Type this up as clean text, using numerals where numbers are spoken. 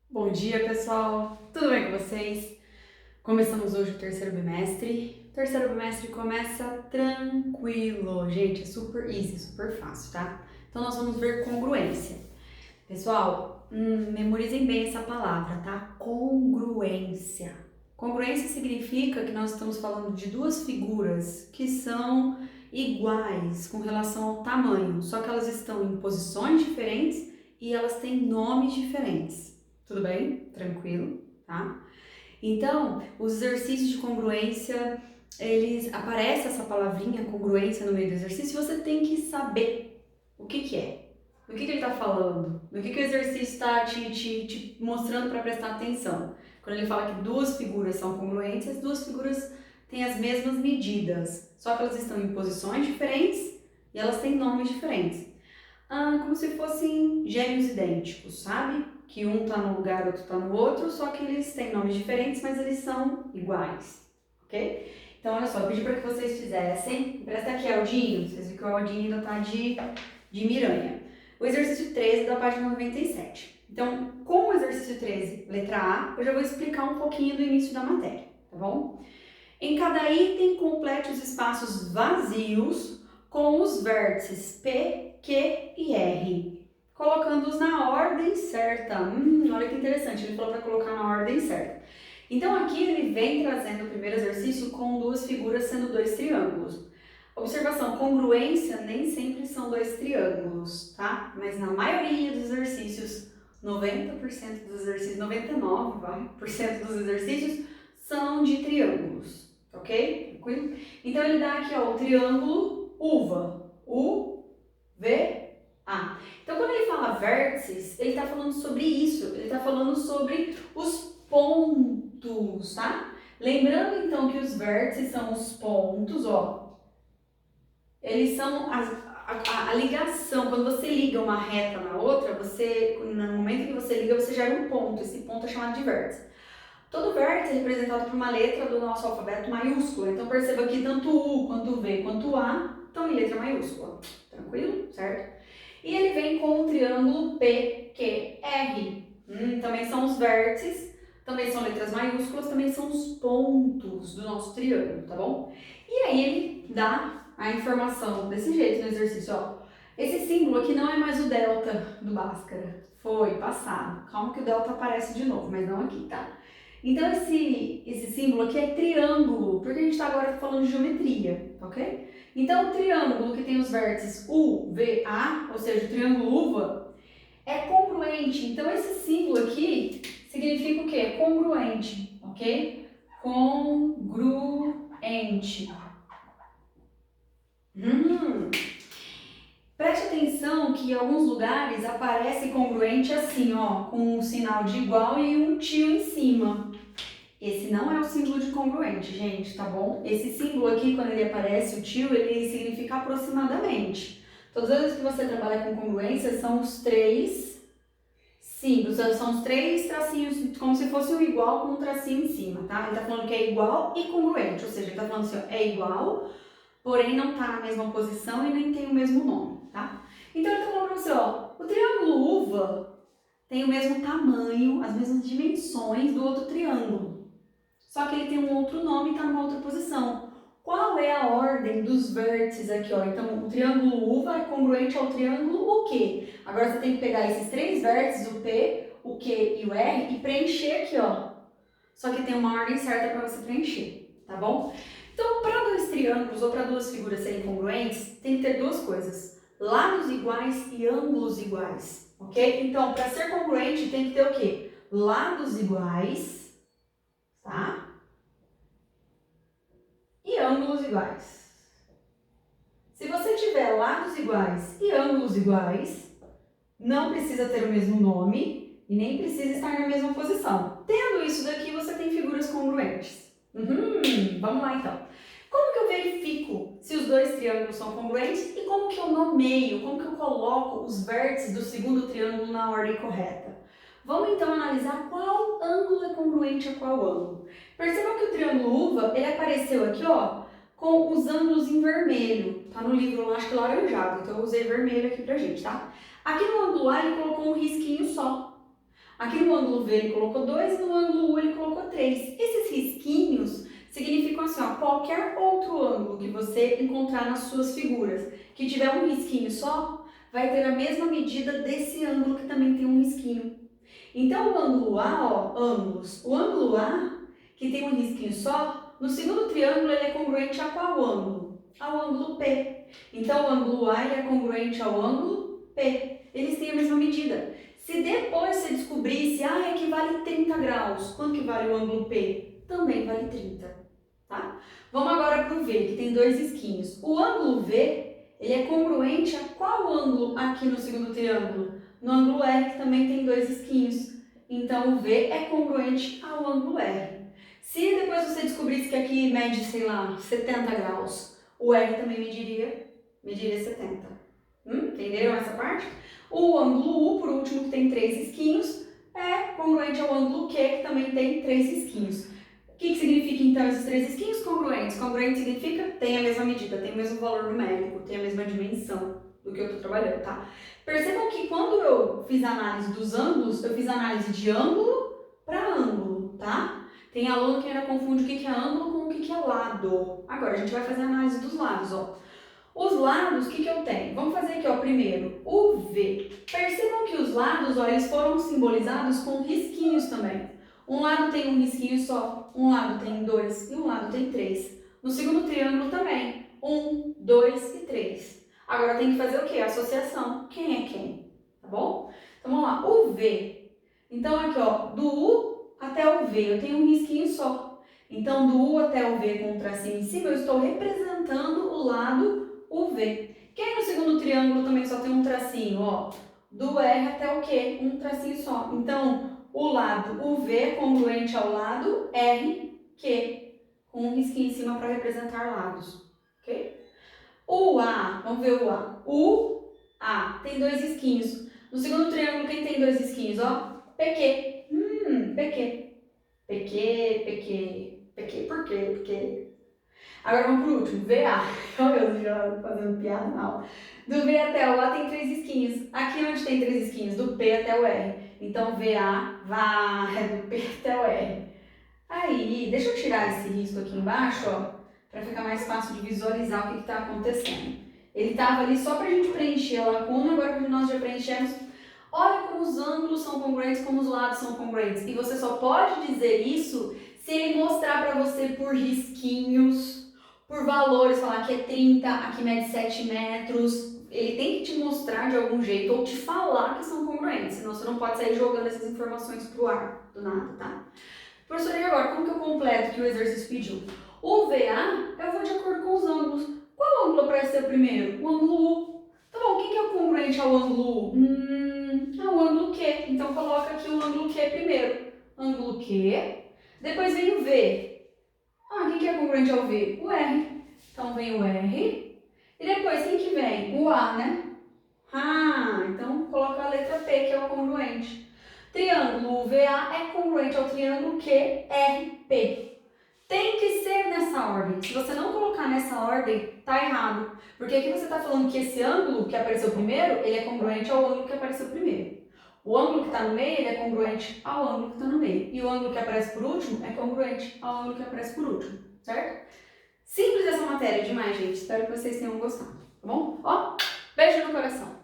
Bom dia, pessoal! Tudo bem com vocês? Começamos hoje o terceiro bimestre. O terceiro bimestre começa tranquilo, gente, é super easy, super fácil, tá? Então nós vamos ver congruência. Pessoal, memorizem bem essa palavra, tá? Congruência. Congruência significa que nós estamos falando de duas figuras que são iguais com relação ao tamanho, só que elas estão em posições diferentes e elas têm nomes diferentes. Tudo bem? Tranquilo, tá? Então, os exercícios de congruência, eles aparece essa palavrinha congruência no meio do exercício, e você tem que saber o que é. Do que ele está falando? Do que o exercício está te mostrando para prestar atenção? Quando ele fala que duas figuras são congruentes, as duas figuras têm as mesmas medidas, só que elas estão em posições diferentes e elas têm nomes diferentes. Como se fossem gêmeos idênticos, sabe? Que um tá num lugar, outro tá no outro, só que eles têm nomes diferentes, mas eles são iguais, ok? Então, olha só, eu pedi para que vocês fizessem. Presta aqui, Aldinho. Vocês viram que o Aldinho ainda tá de miranha. O exercício 13 da página 97. Então, com o exercício 13, letra A, eu já vou explicar um pouquinho do início da matéria, tá bom? Em cada item, complete os espaços vazios com os vértices P, Q e R, colocando-os na ordem certa. Olha que interessante, ele falou para colocar na ordem certa. Então aqui ele vem trazendo o primeiro exercício com duas figuras sendo dois triângulos. Observação, congruência nem sempre são dois triângulos, tá? Mas na maioria dos exercícios, 90% dos exercícios, 99% dos exercícios são de triângulos, ok? Tranquilo? Então ele dá aqui ó, o triângulo uva, U-V-A. Então quando ele fala vértices, ele está falando sobre isso, ele está falando sobre os pontos, tá? Lembrando então que os vértices são os pontos, ó. Eles são a ligação. Quando você liga uma reta na outra, no momento que você liga, você gera um ponto. Esse ponto é chamado de vértice. Todo vértice é representado por uma letra do nosso alfabeto maiúscula. Então perceba que tanto U, quanto V, quanto A estão em letra maiúscula. Tranquilo? Certo? E ele vem com o triângulo PQR. Também são os vértices, também são letras maiúsculas, também são os pontos do nosso triângulo, tá bom? E aí ele dá a informação desse jeito no exercício, ó. Esse símbolo aqui não é mais o delta do Bhaskara. Foi, passado. Calma que o delta aparece de novo, mas não aqui, tá? Então esse símbolo aqui é triângulo, porque a gente está agora falando de geometria, ok? Então o triângulo que tem os vértices U, V, A, ou seja, o triângulo uva, é congruente. Então esse símbolo aqui significa o quê? Congruente, ok? Congruente. Preste atenção que em alguns lugares aparece congruente assim, ó, com um sinal de igual e um tio em cima. Esse não é o símbolo de congruente, gente, tá bom? Esse símbolo aqui, quando ele aparece, o tio, ele significa aproximadamente. Todas as vezes que você trabalha com congruência, são os três símbolos, são os três tracinhos, como se fosse o igual com um tracinho em cima, tá? Ele tá falando que é igual e congruente, ou seja, ele tá falando assim, ó, é igual, porém não tá na mesma posição e nem tem o mesmo nome, tá? Então ele tá falando pra você, ó, o triângulo uva tem o mesmo tamanho, as mesmas dimensões do outro triângulo. Só que ele tem um outro nome e está numa outra posição. Qual é a ordem dos vértices aqui, ó? Então, o triângulo uva é congruente ao triângulo o quê? Agora você tem que pegar esses três vértices, o P, o Q e o R, e preencher aqui, ó. Só que tem uma ordem certa para você preencher, tá bom? Então, para dois triângulos ou para duas figuras serem congruentes, tem que ter duas coisas: lados iguais e ângulos iguais, ok? Então, para ser congruente, tem que ter o quê? Lados iguais, tá? E ângulos iguais. Se você tiver lados iguais e ângulos iguais, não precisa ter o mesmo nome e nem precisa estar na mesma posição. Tendo isso daqui, você tem figuras congruentes. Vamos lá então. Como que eu verifico se os dois triângulos são congruentes e como que eu nomeio, como que eu coloco os vértices do segundo triângulo na ordem correta? Vamos então analisar qual ângulo é congruente a qual ângulo. Perceba que o triângulo uva, ele apareceu aqui, ó, com os ângulos em vermelho. Tá no livro, acho que laranjado, então eu usei vermelho aqui pra gente, tá? Aqui no ângulo A, ele colocou um risquinho só. Aqui no ângulo V ele colocou 2 e no ângulo U ele colocou 3. Esses risquinhos significam assim, ó, qualquer outro ângulo que você encontrar nas suas figuras que tiver um risquinho só, vai ter a mesma medida desse ângulo que também tem um risquinho. Então o ângulo A, ó, ângulos, o ângulo A, que tem um risquinho só, no segundo triângulo ele é congruente a qual ângulo? Ao ângulo P. Então o ângulo A ele é congruente ao ângulo P. Eles têm a mesma medida. Se depois você descobrisse, equivale 30 graus, quanto que vale o ângulo P? Também vale 30, tá? Vamos agora para o V, que tem 2 risquinhos. O ângulo V, ele é congruente a qual ângulo aqui no segundo triângulo? No ângulo R, que também tem 2 risquinhos. Então, o V é congruente ao ângulo R. Se depois você descobrisse que aqui mede, sei lá, 70 graus, o R também mediria 70. Entenderam essa parte? O ângulo U, por último, que tem 3 risquinhos, é congruente ao ângulo Q, que também tem 3 risquinhos. O que significa, então, esses 3 risquinhos? Congruentes. Congruente significa tem a mesma medida, tem o mesmo valor numérico, tem a mesma dimensão do que eu estou trabalhando, tá? Percebam que quando eu fiz a análise dos ângulos, eu fiz a análise de ângulo para ângulo, tá? Tem aluno que ainda confunde o que é ângulo com o que é lado. Agora, a gente vai fazer a análise dos lados, ó. Os lados, o que eu tenho? Vamos fazer aqui, ó, primeiro, o V. Percebam que os lados, ó, eles foram simbolizados com risquinhos também. Um lado tem um risquinho só, um lado tem 2 e um lado tem 3. No segundo triângulo também, 1, 2 e 3. Agora tem que fazer o quê? Associação. Quem é quem? Tá bom? Então vamos lá, o V. Então aqui, ó, do U até o V, eu tenho um risquinho só. Então do U até o V com um tracinho em cima, eu estou representando o lado UV. Quem no segundo triângulo também só tem um tracinho, ó, do R até o Q, um tracinho só. Então, o lado UV é congruente ao lado RQ, com um risquinho em cima para representar lados, ok? O A, vamos ver o A. O A tem 2 risquinhos. No segundo triângulo, quem tem 2 risquinhos, ó? PQ. PQ. PQ, por quê? Porque... Agora vamos pro último, VA. Olha eu já fazendo piada na aula. Do V até o A tem 3 risquinhos. Aqui onde tem 3 risquinhos? Do P até o R. Então VA vai do P até o R. Aí, deixa eu tirar esse risco aqui embaixo, ó, para ficar mais fácil de visualizar o que está acontecendo. Ele estava ali só para a gente preencher a lacuna, agora que nós já preenchemos. Olha como os ângulos são congruentes, como os lados são congruentes. E você só pode dizer isso se ele mostrar para você por risquinhos, por valores, falar que é 30, aqui mede 7 metros. Ele tem que te mostrar de algum jeito ou te falar que são congruentes, senão você não pode sair jogando essas informações pro ar, do nada, tá? Professora, e agora, como que eu completo que o exercício pediu? O VA, eu vou de acordo com os ângulos. Qual ângulo apareceu primeiro? O ângulo U. Tá bom, o que é o congruente ao ângulo U? É o ângulo Q. Então, coloca aqui o ângulo Q primeiro. Ângulo Q. Depois vem o V. O que é congruente ao V? O R. Então, vem o R. E depois, quem que vem? O A, né? Então coloca a letra P, que é o congruente. Triângulo VA é congruente ao triângulo QRP. Tem que ser nessa ordem. Se você não colocar nessa ordem, tá errado. Porque aqui você está falando que esse ângulo que apareceu primeiro, ele é congruente ao ângulo que apareceu primeiro. O ângulo que está no meio, ele é congruente ao ângulo que está no meio. E o ângulo que aparece por último é congruente ao ângulo que aparece por último, certo? Simples essa matéria demais, gente. Espero que vocês tenham gostado, tá bom? Ó, beijo no coração.